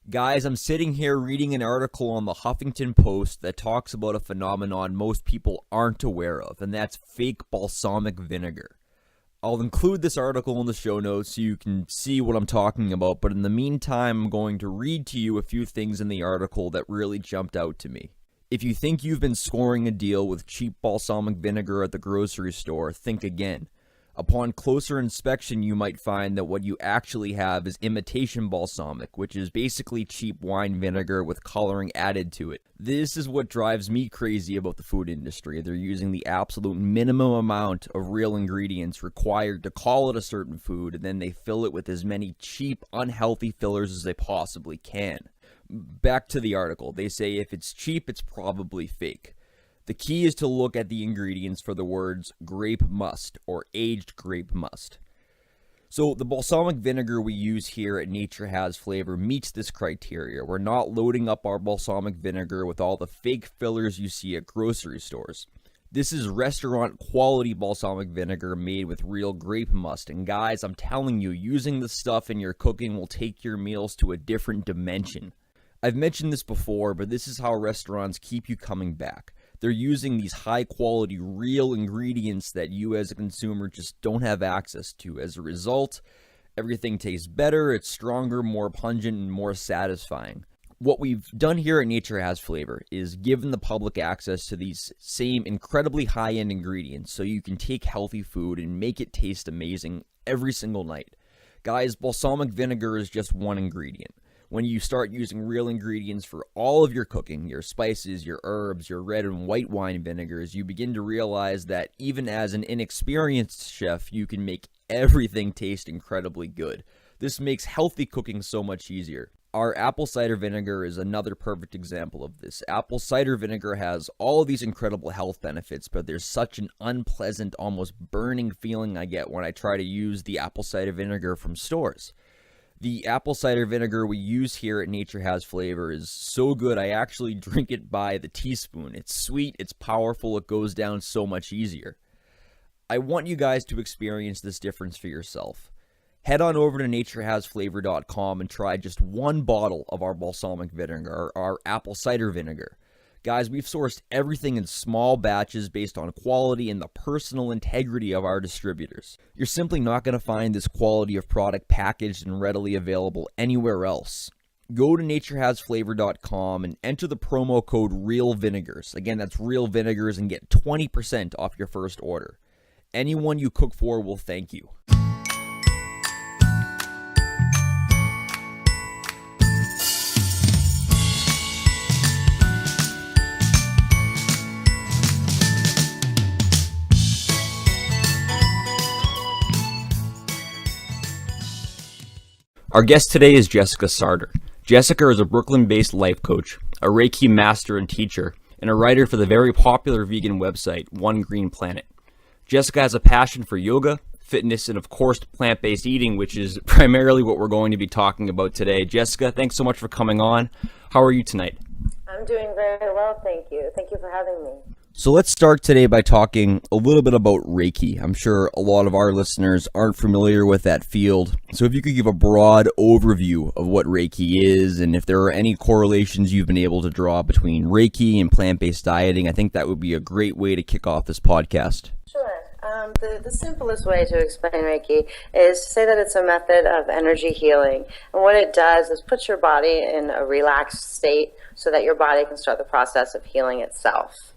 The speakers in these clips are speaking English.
Guys, I'm sitting here reading an article on the Huffington Post that talks about a phenomenon most people aren't aware of, and that's fake balsamic vinegar. I'll include this article in the show notes so you can see what I'm talking about, but in the meantime, I'm going to read to you a few things in the article that really jumped out to me. If you think you've been scoring a deal with cheap balsamic vinegar at the grocery store, think again. Upon closer inspection, you might find that what you actually have is imitation balsamic, which is basically cheap wine vinegar with coloring added to it. This is what drives me crazy about the food industry. They're using the absolute minimum amount of real ingredients required to call it a certain food, and then they fill it with as many cheap, unhealthy fillers as they possibly can. Back to the article. They say if it's cheap, it's probably fake. The key is to look at the ingredients for the words grape must or aged grape must. So the balsamic vinegar we use here at Nature Has Flavor meets this criteria. We're not loading up our balsamic vinegar with all the fake fillers you see at grocery stores. This is restaurant quality balsamic vinegar made with real grape must. And guys, I'm telling you, using this stuff in your cooking will take your meals to a different dimension. I've mentioned this before, but this is how restaurants keep you coming back. They're using these high-quality, real ingredients that you as a consumer just don't have access to. As a result, everything tastes better, it's stronger, more pungent, and more satisfying. What we've done here at Nature Has Flavor is given the public access to these same incredibly high-end ingredients so you can take healthy food and make it taste amazing every single night. Guys, balsamic vinegar is just one ingredient. When you start using real ingredients for all of your cooking, your spices, your herbs, your red and white wine vinegars, you begin to realize that even as an inexperienced chef, you can make everything taste incredibly good. This makes healthy cooking so much easier. Our apple cider vinegar is another perfect example of this. Apple cider vinegar has all of these incredible health benefits, but there's such an unpleasant, almost burning feeling I get when I try to use the apple cider vinegar from stores. The apple cider vinegar we use here at Nature Has Flavor is so good I actually drink it by the teaspoon. It's sweet, it's powerful, it goes down so much easier. I want you guys to experience this difference for yourself. Head on over to naturehasflavor.com and try just one bottle of our balsamic vinegar, our apple cider vinegar. Guys, we've sourced everything in small batches based on quality and the personal integrity of our distributors. You're simply not going to find this quality of product packaged and readily available anywhere else. Go to naturehasflavor.com and enter the promo code REALVINEGARS. Again, that's Real Vinegars, and get 20% off your first order. Anyone you cook for will thank you. Our guest today is Jessica Sarter. Jessica is a Brooklyn-based life coach, a Reiki master and teacher, and a writer for the very popular vegan website, One Green Planet. Jessica has a passion for yoga, fitness, and of course, plant-based eating, which is primarily what we're going to be talking about today. Jessica, thanks so much for coming on. How are you tonight? I'm doing very well, thank you. Thank you for having me. So let's start today by talking a little bit about Reiki. I'm sure a lot of our listeners aren't familiar with that field. So if you could give a broad overview of what Reiki is and if there are any correlations you've been able to draw between Reiki and plant-based dieting, I think that would be a great way to kick off this podcast. Sure. The simplest way to explain Reiki is to say that it's a method of energy healing. And what it does is put your body in a relaxed state so that your body can start the process of healing itself.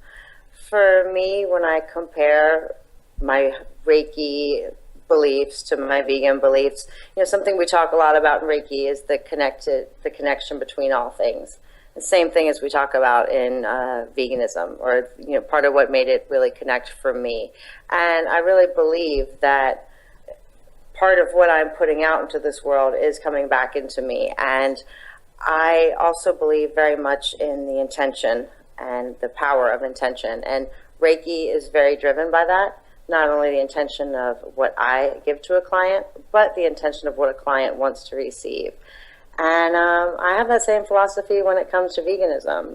For me, when I compare my Reiki beliefs to my vegan beliefs, something we talk a lot about in Reiki is the connection between all things. The same thing as we talk about in veganism, or part of what made it really connect for me. And I really believe that part of what I'm putting out into this world is coming back into me. And I also believe very much in the intention and the power of intention. And Reiki is very driven by that. Not only the intention of what I give to a client, but the intention of what a client wants to receive. And I have that same philosophy when it comes to veganism.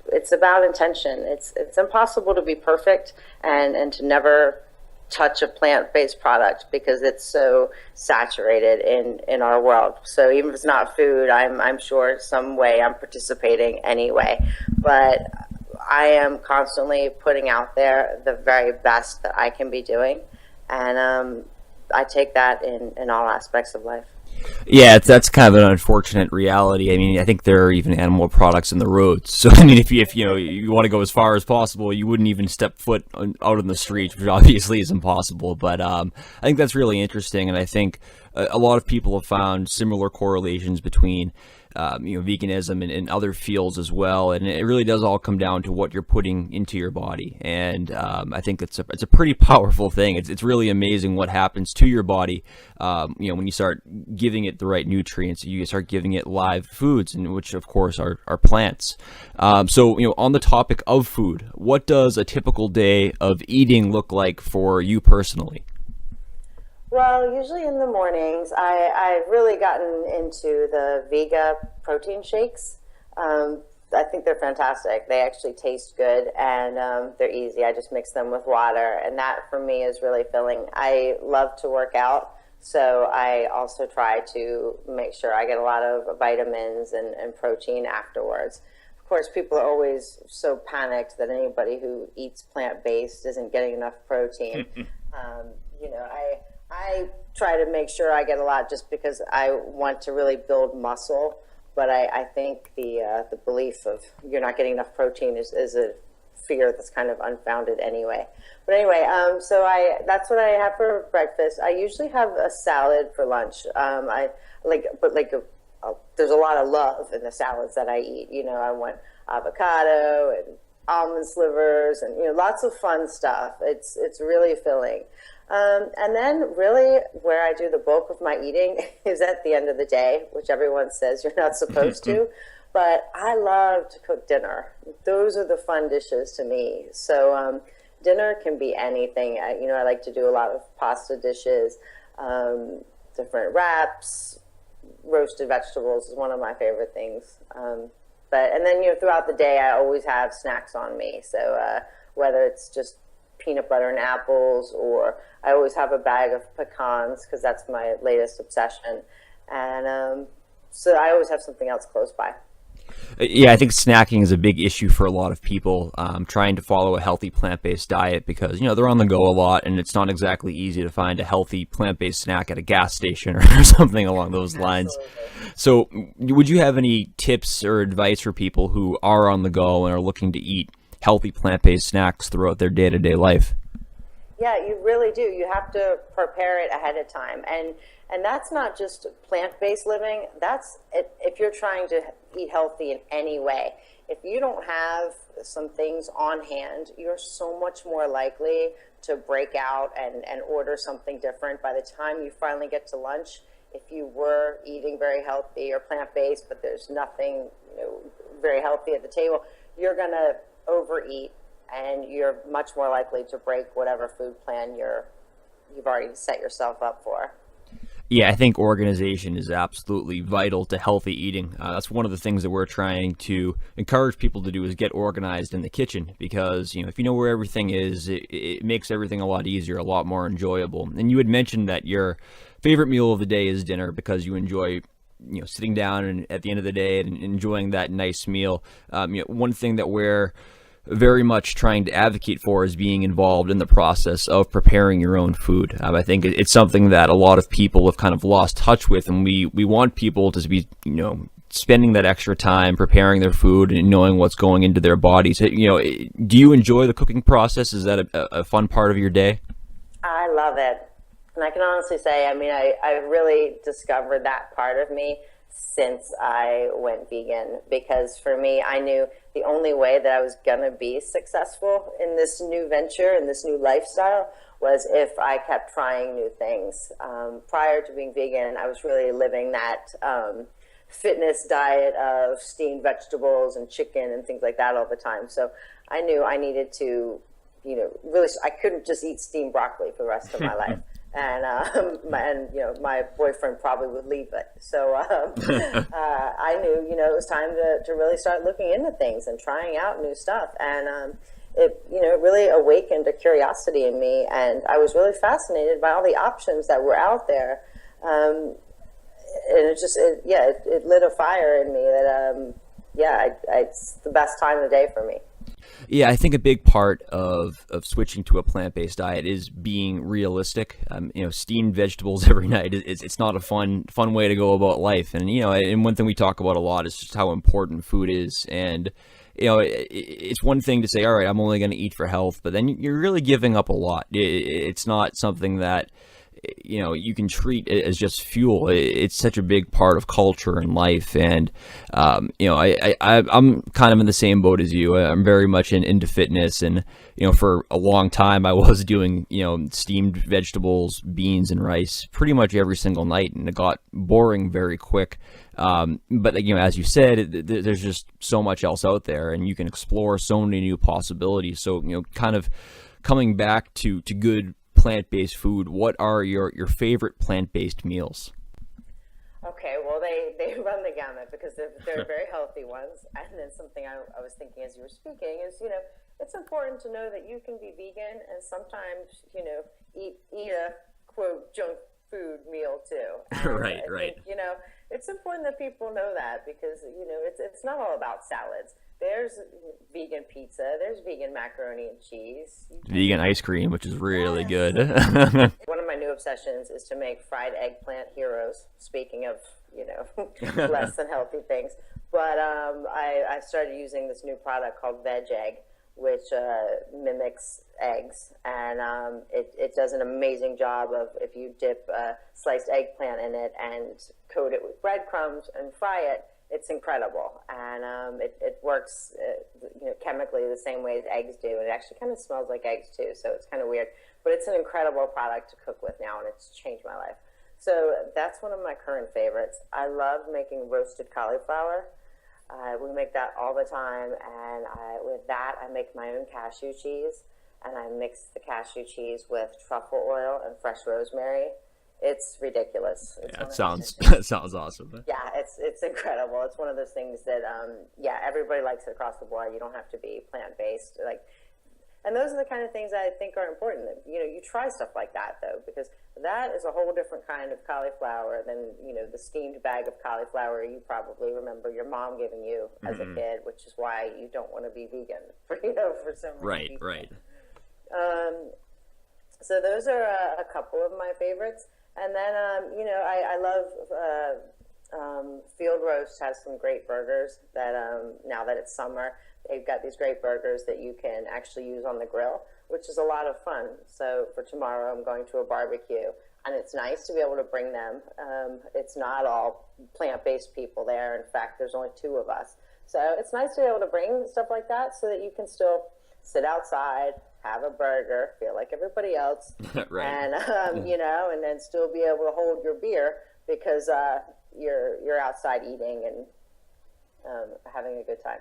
It's about intention. It's impossible to be perfect and to never touch a plant-based product because it's so saturated in our world. So even if it's not food, I'm sure some way I'm participating anyway. But I am constantly putting out there the very best that I can be doing, and I take that in all aspects of life. Yeah, that's kind of an unfortunate reality. I mean, I think there are even animal products in the roads. So, I mean, if you know you want to go as far as possible, you wouldn't even step foot out on the street, which obviously is impossible. But I think that's really interesting, and I think a lot of people have found similar correlations between veganism and other fields as well. And it really does all come down to what you're putting into your body. And I think it's a pretty powerful thing. It's really amazing what happens to your body, when you start giving it the right nutrients. You start giving it live foods, and which of course are plants. So on the topic of food, what does a typical day of eating look like for you personally? Well, usually in the mornings, I've really gotten into the Vega protein shakes. I think they're fantastic. They actually taste good, and they're easy. I just mix them with water, and that for me is really filling. I love to work out, so I also try to make sure I get a lot of vitamins and protein afterwards. Of course, people are always so panicked that anybody who eats plant-based isn't getting enough protein. I try to make sure I get a lot just because I want to really build muscle. But I think the belief of you're not getting enough protein is a fear that's kind of unfounded anyway. But anyway, that's what I have for breakfast. I usually have a salad for lunch. There's a lot of love in the salads that I eat. I want avocado and almond slivers and lots of fun stuff. It's really filling. And then really where I do the bulk of my eating is at the end of the day, which everyone says you're not supposed to, but I love to cook dinner. Those are the fun dishes to me. So dinner can be anything. I like to do a lot of pasta dishes, different wraps, roasted vegetables is one of my favorite things. And then throughout the day, I always have snacks on me. So whether it's just peanut butter and apples, or I always have a bag of pecans because that's my latest obsession. And so I always have something else close by. Yeah, I think snacking is a big issue for a lot of people trying to follow a healthy plant-based diet because, they're on the go a lot, and it's not exactly easy to find a healthy plant-based snack at a gas station or something along those lines. Absolutely. So would you have any tips or advice for people who are on the go and are looking to eat healthy plant-based snacks throughout their day-to-day life? Yeah, you really do. You have to prepare it ahead of time. And that's not just plant-based living. That's if you're trying to eat healthy in any way. If you don't have some things on hand, you're so much more likely to break out and order something different by the time you finally get to lunch. If you were eating very healthy or plant-based, but there's nothing very healthy at the table, you're going to overeat, and you're much more likely to break whatever food plan you've already set yourself up for. Yeah, I think organization is absolutely vital to healthy eating. That's one of the things that we're trying to encourage people to do is get organized in the kitchen because, if you know where everything is, it makes everything a lot easier, a lot more enjoyable. And you had mentioned that your favorite meal of the day is dinner because you enjoy sitting down and at the end of the day and enjoying that nice meal. One thing that we're very much trying to advocate for is being involved in the process of preparing your own food. I think it's something that a lot of people have kind of lost touch with, and we want people to be, spending that extra time preparing their food and knowing what's going into their bodies. Do you enjoy the cooking process? Is that a fun part of your day? I love it. And I can honestly say, I really discovered that part of me since I went vegan, because for me, I knew the only way that I was going to be successful in this new venture, in this new lifestyle, was if I kept trying new things. Prior to being vegan, I was really living that fitness diet of steamed vegetables and chicken and things like that all the time. So I knew I needed to, really, I couldn't just eat steamed broccoli for the rest of my life. And my boyfriend probably would leave it. So I knew, it was time to really start looking into things and trying out new stuff. And it really awakened a curiosity in me, and I was really fascinated by all the options that were out there. And it lit a fire in me that, it's the best time of the day for me. Yeah, I think a big part of switching to a plant-based diet is being realistic. Steamed vegetables every night, it's not a fun way to go about life. And, and one thing we talk about a lot is just how important food is. And, it's one thing to say, all right, I'm only going to eat for health, but then you're really giving up a lot. It's not something that, you can treat it as just fuel. It's such a big part of culture and life. And, I'm kind of in the same boat as you. I'm very much into fitness. And, for a long time, I was doing, steamed vegetables, beans, and rice pretty much every single night. And it got boring very quick. But, as you said, there's just so much else out there, and you can explore so many new possibilities. So, kind of coming back to good plant-based food, what are your favorite plant-based meals? Okay, well, they run the gamut because they're very healthy ones. And then something I was thinking as you were speaking is, it's important to know that you can be vegan and sometimes, eat a, quote, junk food meal too. And Right. I think, it's important that people know that because, it's not all about salads. There's vegan pizza, there's vegan macaroni and cheese. Vegan ice cream, which is really good. One of my new obsessions is to make fried eggplant heroes, speaking of, less than healthy things. But I started using this new product called Veg Egg, which mimics eggs. And it does an amazing job of, if you dip sliced eggplant in it and coat it with breadcrumbs and fry it, it's incredible. And it works chemically the same way as eggs do. And it actually kind of smells like eggs too, so it's kind of weird. But it's an incredible product to cook with now, and it's changed my life. So that's one of my current favorites. I love making roasted cauliflower. We make that all the time, and with that I make my own cashew cheese, and I mix the cashew cheese with truffle oil and fresh rosemary. It's ridiculous. Yeah, that sounds awesome. Yeah, it's incredible. It's one of those things that everybody likes it across the board. You don't have to be plant-based, and those are the kind of things I think are important. You try stuff like that though, because that is a whole different kind of cauliflower than the steamed bag of cauliflower you probably remember your mom giving you as a kid, which is why you don't want to be vegan for some reason. Right. So those are a couple of my favorites. And then, I love Field Roast has some great burgers that now that it's summer, they've got these great burgers that you can actually use on the grill, which is a lot of fun. So for tomorrow, I'm going to a barbecue, and it's nice to be able to bring them. It's not all plant-based people there. In fact, there's only 2 of us. So it's nice to be able to bring stuff like that so that you can still sit outside, have a burger, feel like everybody else, Right. And and then still be able to hold your beer because you're outside eating and having a good time.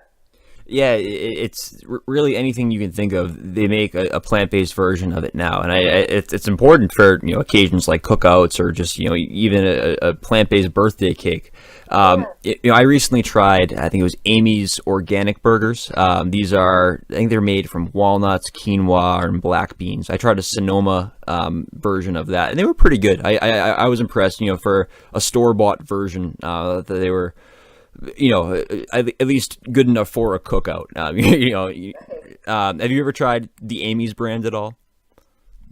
Yeah, it's really anything you can think of. They make a plant-based version of it now, and it's important for occasions like cookouts or just even a plant-based birthday cake. I recently tried, I think it was Amy's organic burgers. These are, I think they're made from walnuts, quinoa, and black beans. I tried a Sonoma version of that, and they were pretty good. I was impressed. For a store-bought version, that they were, at least good enough for a cookout. Have you ever tried the Amy's brand at all?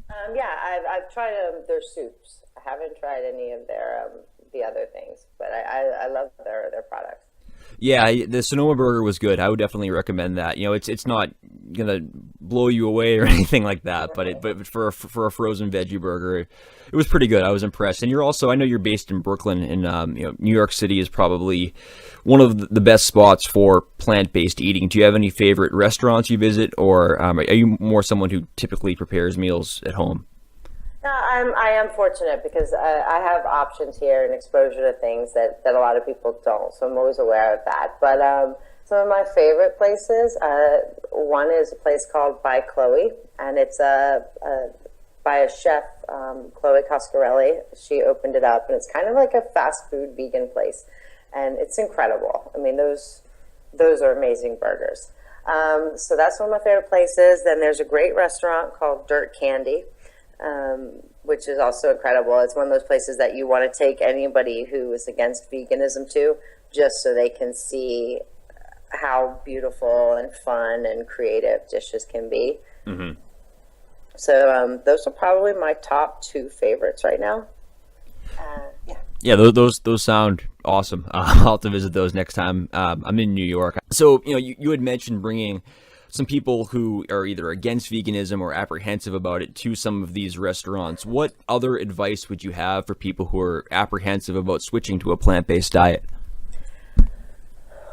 I've tried their soups. I haven't tried any of their the other things, but I love their products. Yeah, the Sonoma burger was good. I would definitely recommend that. It's not gonna blow you away or anything like that, but for a frozen veggie burger, it was pretty good. I was impressed. And I know you're based in Brooklyn, and New York City is probably one of the best spots for plant-based eating. Do you have any favorite restaurants you visit, or are you more someone who typically prepares meals at home? No, I am fortunate because I have options here and exposure to things that a lot of people don't. So I'm always aware of that. But some of my favorite places, one is a place called By Chloe, and it's by a chef, Chloe Coscarelli. She opened it up, and it's kind of like a fast food vegan place, and it's incredible. I mean, those are amazing burgers. So that's one of my favorite places. Then there's a great restaurant called Dirt Candy, which is also incredible. It's one of those places that you want to take anybody who is against veganism to, just so they can see how beautiful and fun and creative dishes can be. Mm-hmm. So those are probably my top two favorites right now. Yeah, those sound awesome. I'll have to visit those next time I'm in New York. So, you had mentioned bringing some people who are either against veganism or apprehensive about it to some of these restaurants. What other advice would you have for people who are apprehensive about switching to a plant-based diet?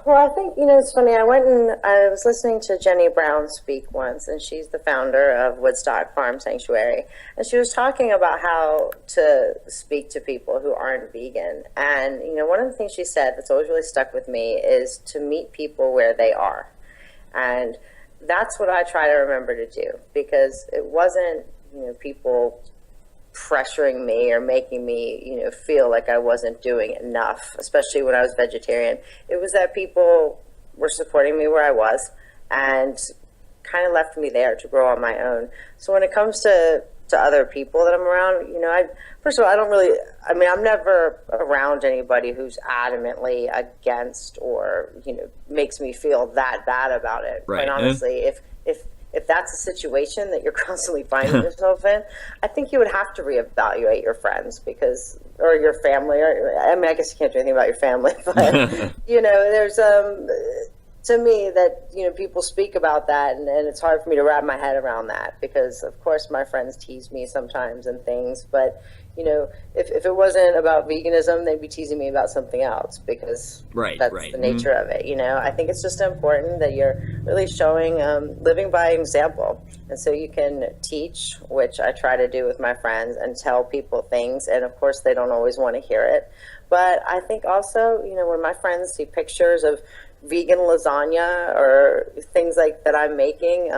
Well, I think, it's funny. I was listening to Jenny Brown speak once, and she's the founder of Woodstock Farm Sanctuary. And she was talking about how to speak to people who aren't vegan. And, one of the things she said that's always really stuck with me is to meet people where they are. And that's what I try to remember to do, because it wasn't, people pressuring me or making me, feel like I wasn't doing enough, especially when I was vegetarian. It was that people were supporting me where I was and kind of left me there to grow on my own. So when it comes to other people that I'm around, first of all, I'm never around anybody who's adamantly against or, makes me feel that bad about it. Right. Quite honestly, if that's a situation that you're constantly finding yourself in, I think you would have to reevaluate your friends or your family. I guess you can't do anything about your family, but there's to me that people speak about that, and it's hard for me to wrap my head around that, because of course my friends tease me sometimes and things, but if it wasn't about veganism, they'd be teasing me about something else, because that's the nature of it. I think it's just important that you're really showing, living by example. And so you can teach, which I try to do with my friends, and tell people things. And of course, they don't always want to hear it. But I think also, when my friends see pictures of vegan lasagna or things like that I'm making,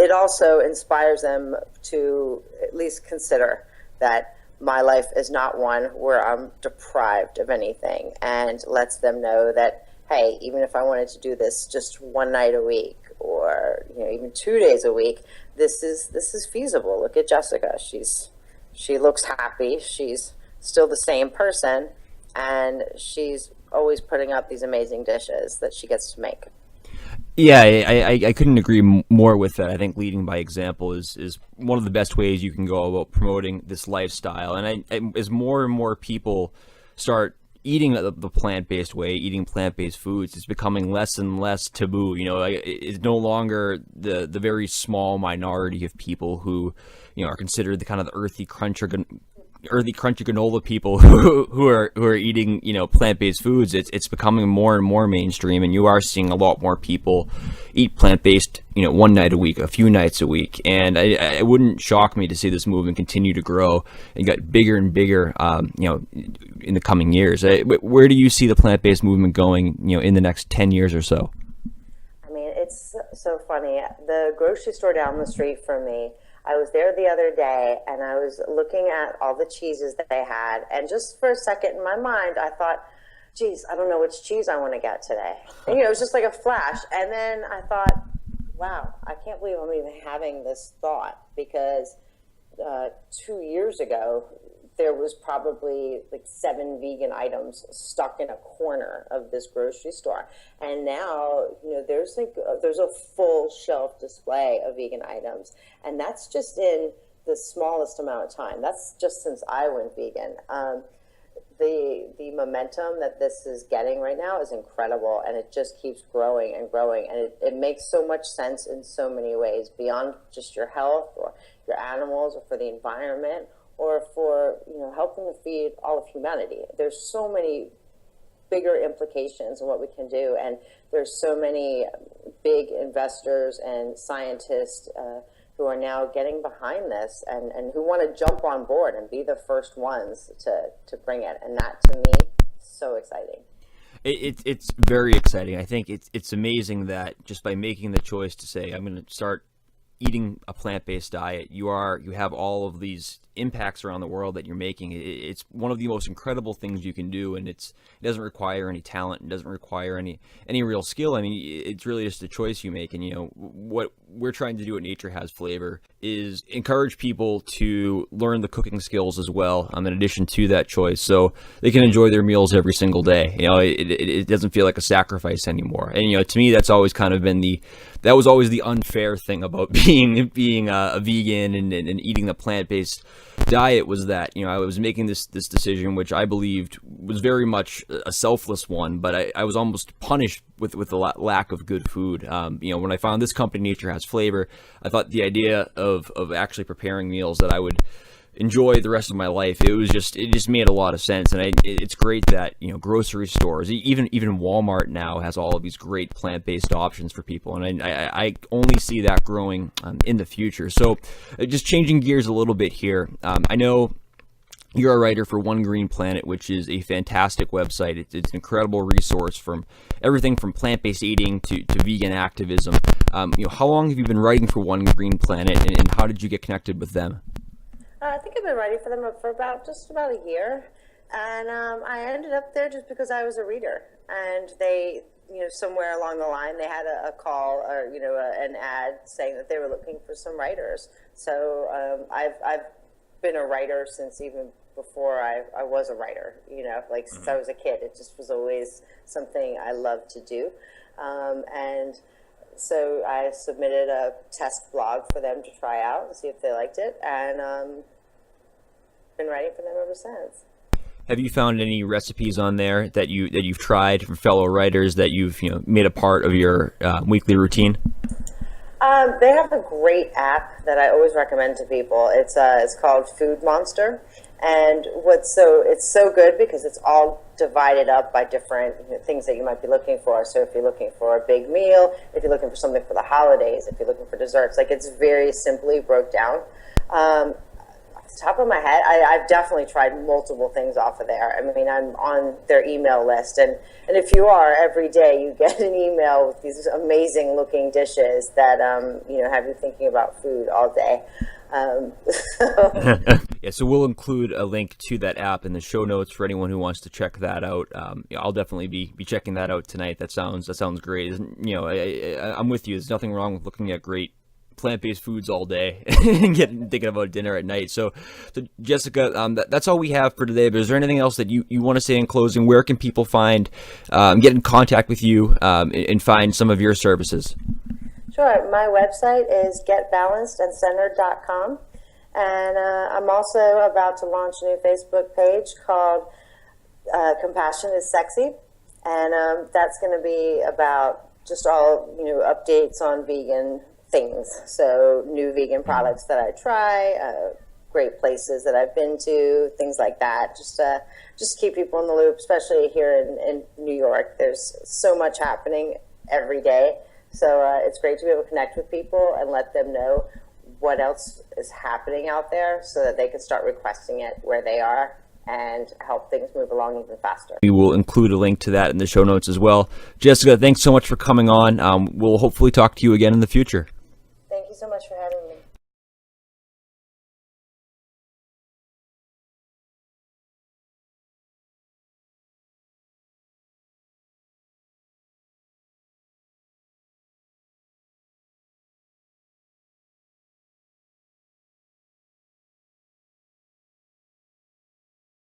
it also inspires them to at least consider that my life is not one where I'm deprived of anything, and lets them know that, hey, even if I wanted to do this just one night a week, or even 2 days a week, this is feasible. Look at Jessica. She looks happy. She's still the same person, and she's always putting up these amazing dishes that she gets to make. Yeah, I couldn't agree more with that. I think leading by example is one of the best ways you can go about promoting this lifestyle. And as more and more people start eating the plant-based way, eating plant-based foods, it's becoming less and less taboo. It's no longer the very small minority of people who, are considered the kind of the earthy, crunchy granola people who are eating plant-based foods. It's becoming more and more mainstream, and you are seeing a lot more people eat plant-based one night a week, a few nights a week. And it wouldn't shock me to see this movement continue to grow and get bigger and bigger in the coming years. Where do you see the plant-based movement going in the next 10 years or so? I mean, it's so funny. The grocery store down the street from me, I was there the other day, and I was looking at all the cheeses that they had, and just for a second in my mind, I thought, geez, I don't know which cheese I want to get today. And, it was just like a flash. And then I thought, wow, I can't believe I'm even having this thought, because 2 years ago, there was probably like 7 vegan items stuck in a corner of this grocery store. And now, there's a full shelf display of vegan items. And that's just in the smallest amount of time. That's just since I went vegan. The momentum that this is getting right now is incredible, and it just keeps growing and growing. And it makes so much sense in so many ways, beyond just your health or your animals or for the environment, or for helping to feed all of humanity. There's so many bigger implications in what we can do, and there's so many big investors and scientists who are now getting behind this, and who want to jump on board and be the first ones to bring it. And that, to me, is so exciting. It's very exciting. I think it's amazing that just by making the choice to say, I'm going to start eating a plant-based diet, you have all of these impacts around the world that you're making. It's one of the most incredible things you can do, and it doesn't require any talent. It doesn't require any real skill. I mean, it's really just a choice you make. And what we're trying to do at Nature Has Flavor is encourage people to learn the cooking skills as well, in addition to that choice, so they can enjoy their meals every single day. It doesn't feel like a sacrifice anymore. And to me, that's always kind of been that was always the unfair thing about being a vegan and eating the plant-based diet, was that I was making this decision, which I believed was very much a selfless one, but I was almost punished with the lack of good food. When I found this company, Nature Has Flavor, I thought the idea of actually preparing meals that I would enjoy the rest of my life, it just made a lot of sense. And it's great that grocery stores, even Walmart now has all of these great plant-based options for people, and I only see that growing in the future. So just changing gears a little bit here, I know you're a writer for One Green Planet, which is a fantastic website. It's an incredible resource from everything from plant-based eating to vegan activism. How long have you been writing for One Green Planet, and how did you get connected with them? I think I've been writing for them for just about a year, and I ended up there just because I was a reader, and they, somewhere along the line, they had a call or an ad saying that they were looking for some writers. So I've been a writer since even before I was a writer. Since I was a kid, it just was always something I loved to do, and so I submitted a test blog for them to try out and see if they liked it, and been writing for them ever since. Have you found any recipes on there that you've tried from fellow writers that you've made a part of your weekly routine? They have a great app that I always recommend to people. It's called Food Monster, and it's so good because it's all divided up by different things that you might be looking for. So if you're looking for a big meal, if you're looking for something for the holidays, if you're looking for desserts, it's very simply broke down. Off the top of my head, I've definitely tried multiple things off of there. I mean, I'm on their email list, and if you are, every day you get an email with these amazing looking dishes that have you thinking about food all day. Yeah, so we'll include a link to that app in the show notes for anyone who wants to check that out. I'll definitely be checking that out tonight. That sounds great. I'm with you. There's nothing wrong with looking at great plant-based foods all day and thinking about dinner at night. So Jessica, that's all we have for today. But is there anything else that you want to say in closing? Where can people get in contact with you and find some of your services? Sure. My website is getbalancedandcentered.com, and I'm also about to launch a new Facebook page called Compassion is Sexy, and that's going to be about just all updates on vegan things. So new vegan products that I try, great places that I've been to, things like that. Just keep people in the loop, especially here in New York. There's so much happening every day. So it's great to be able to connect with people and let them know what else is happening out there so that they can start requesting it where they are and help things move along even faster. We will include a link to that in the show notes as well. Jessica, thanks so much for coming on. We'll hopefully talk to you again in the future. Thank you so much for having me.